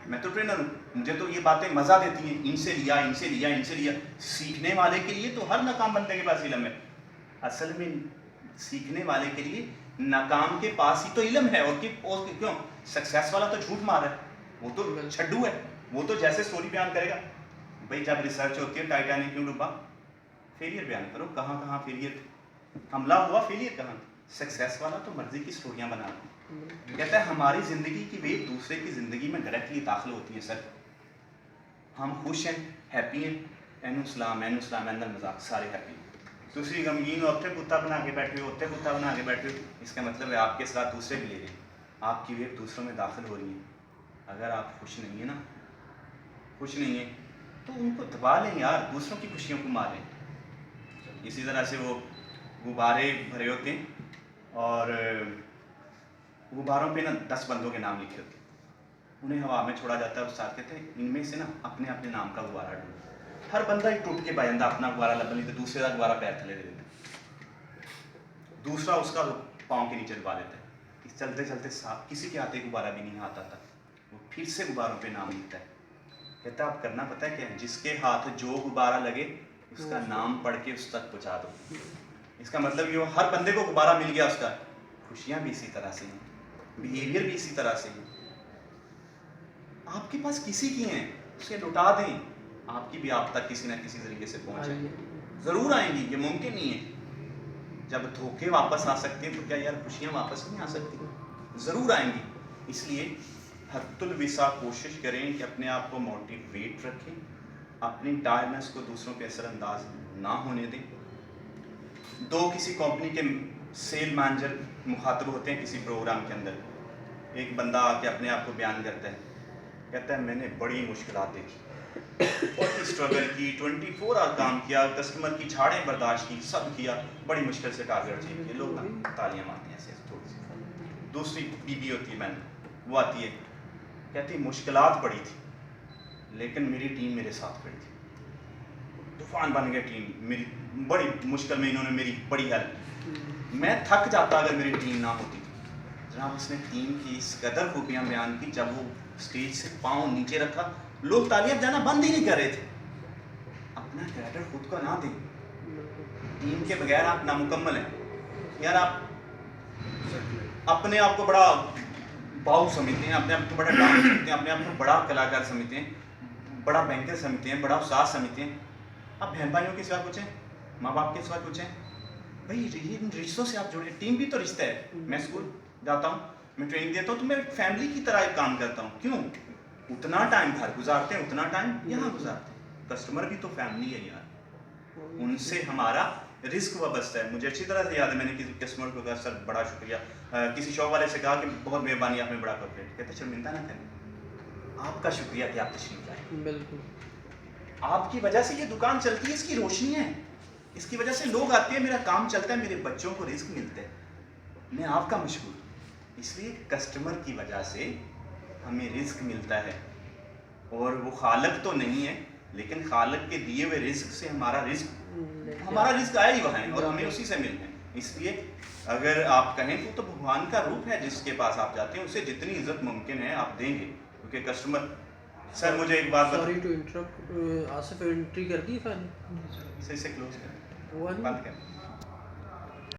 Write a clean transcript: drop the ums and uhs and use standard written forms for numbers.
میں تو ٹرینر ہوں, مجھے تو یہ باتیں مزہ دیتی ہیں, ان سے لیا, ان سے لیا, ان سے لیا. سیکھنے والے کے لیے تو ہر ناکام بندے کے پاس علم ہے. اصل میں سیکھنے والے کے لیے ناکام کے پاس ہی تو علم ہے. اور کیوں سکسیس والا تو جھوٹ مار رہا ہے, وہ تو چھڈو ہے. وہ تو جیسے سٹوری بیان کرے گا, بھائی جب ریسرچ ہوتی ہے ٹائٹینک کیوں ڈوبا, فیلئر بیان کرو, کہاں کہاں فیلئر, حملہ ہوا, فیلئر کہاں. سکسیس والا تو مرضی کی سٹوریاں بنا رہا ہے. کہتا ہے ہماری زندگی کی ویو دوسرے کی زندگی میں ڈائریکٹلی داخل ہوتی ہے سر. ہم خوش ہیں, ہیپی ہیں, اینو اسلام اینو اسلام اندر مذاق, سارے ہیپی ہیں. دوسری غمگین ہوتے کتا بنا کے بیٹھے ہوئے, ہوتے کتا بنا کے بیٹھے ہوئے. اس کا مطلب ہے آپ کے ساتھ دوسرے بھی لے رہے ہیں, آپ کی ویو دوسروں میں داخل ہو رہی ہے. اگر آپ خوش نہیں ہیں نا, خوش نہیں ہیں تو ان کو دبا لیں یار, دوسروں کی خوشیوں کو ماریں. اسی طرح سے وہ غبارے بھرے ہوتے ہیں اور غباروں پہ نا 10 بندوں کے نام لکھے ہوتے ہیں, انہیں ہوا میں چھوڑا جاتا ہے. استاد کہتے ہیں ان میں سے نا اپنے اپنے نام کا غبارہ ڈھونڈو. ہر بندہ ایک ٹوٹ کے بائندہ اپنا غبارہ لب لیتا ہے, دوسرے کا غبارہ پیر تھلے دے دیتا ہے, دوسرا اس کا پاؤں کے نیچے دبا لیتا ہے. چلتے چلتے کسی کے ہاتھ غبارہ بھی نہیں ہاتھ آتا, وہ پھر سے غباروں پہ نام لکھتا ہے. کہتا ہے آپ کرنا پتہ ہے کیا ہے, جس کے ہاتھ جو غبارہ لگے اس کا نام پڑھ کے اس تک پہنچا دو. اس کا مطلب یہ ہر بندے کو غبارہ مل گیا اس کا. خوشیاں بھی اسی طرح سے ہیں, بیہیویئر بھی اسی طرح سے ہیں. آپ کے پاس کسی کی ہیں اسے لٹا دیں, آپ کی بھی آپ تک کسی نہ کسی طریقے سے پہنچیں, ضرور آئیں گی, یہ ممکن نہیں ہے. جب دھوکے واپس آ سکتے ہیں تو کیا یار خوشیاں واپس نہیں آ سکتی؟ ضرور آئیں گی. اس لیے حد الوسع کوشش کریں کہ اپنے آپ کو موٹیویٹ رکھیں, اپنی ٹائرنس کو دوسروں پہ اثر انداز نہ ہونے دیں. کسی کمپنی کے سیل مینیجر مخاطب ہوتے ہیں کسی پروگرام کے اندر. ایک بندہ آ کے اپنے آپ کو بیان کرتا ہے, کہتا ہے میں نے بڑی مشکلات دیکھی, بہت اسٹرگل کی, 24 آور کام کیا, کسٹمر کی جھاڑیں برداشت کی, سب کیا, بڑی مشکل سے ٹارگیٹ اچیو کیے. لوگ تالیاں مارتے ہیں ایسے تھوڑی سی. دوسری بیوی ہوتی ہے, وہ آتی ہے, کہتی ہے مشکلات بڑی تھی لیکن میری ٹیم میرے ساتھ کھڑی تھی, طوفان بن گیا ٹیم میری, بڑی مشکل میں انہوں نے میری بڑی ہیلپ. میں تھک جاتا اگر میری ٹیم نہ ہوتی. جناب اس نے ٹیم کی اس قدر خوبیاں بیان کی, جب وہ اسٹیج سے پاؤں نیچے رکھا لوگ تالیاں بجانا بند ہی نہیں کر رہے تھے. اپنا کریڈٹ خود کو نہ دیں, ٹیم کے بغیر آپ نامکمل ہیں. یار آپ اپنے آپ کو بڑا باؤ سمجھتے ہیں, اپنے آپ کو بڑا ڈان سمجھتے ہیں, اپنے آپ کو بڑا کلاکار سمجھتے ہیں, بڑا بینکر سمجھتے ہیں, بڑا استاد سمجھتے ہیں. آپ بہن بھائیوں کے سوا پوچھیں, ماں باپ کے سوا پوچھیں, بھائی ان رشتوں سے آپ جڑے. ٹیم بھی تو رشتہ ہے. میں اسکول جاتا ہوں, میں ٹریننگ دیتا ہوں, تو میں فیملی کی طرح ایک کام کرتا ہوں. کیوں؟ اتنا ٹائم گھر گزارتے ہیں, اتنا ٹائم یہاں گزارتے ہیں. کسٹمر بھی تو فیملی ہے یار, ان سے ہمارا رزق وابستہ ہے. مجھے اچھی طرح سے یاد ہے, میں نے کسی کسٹمر کو کہا سر بڑا شکریہ, کسی شاپ والے سے کہا کہ بہت مہربانی, آپ نے بڑا کوپریٹ. کہتے شرمندہ نہ کریں, آپ کا شکریہ کہ آپ تشریف لائے. بالکل آپ کی وجہ سے یہ دکان چلتی ہے, اس کی روشنی ہے, اس کی وجہ سے لوگ آتے ہیں, میرا کام چلتا ہے, میرے بچوں کو رزق ملتا ہے. میں آپ کا مشکور. اس لیے کسٹمر کی وجہ سے ہمیں رزق ملتا ہے, اور وہ خالق تو نہیں ہے لیکن خالق کے دیے ہوئے رزق سے ہمارا رزق آیا ہی وہاں ہے, اور ہمیں اسی سے ملنا ہے. اس لیے اگر آپ کہیں تو بھگوان کا روپ ہے جس کے پاس آپ جاتے ہیں, اسے جتنی عزت ممکن ہے آپ دیں گے, کیونکہ کسٹمر. سر مجھے ایک بات sorry to interrupt, Asif entry کر دی فائنل سے کلوز کریں, بند کریں.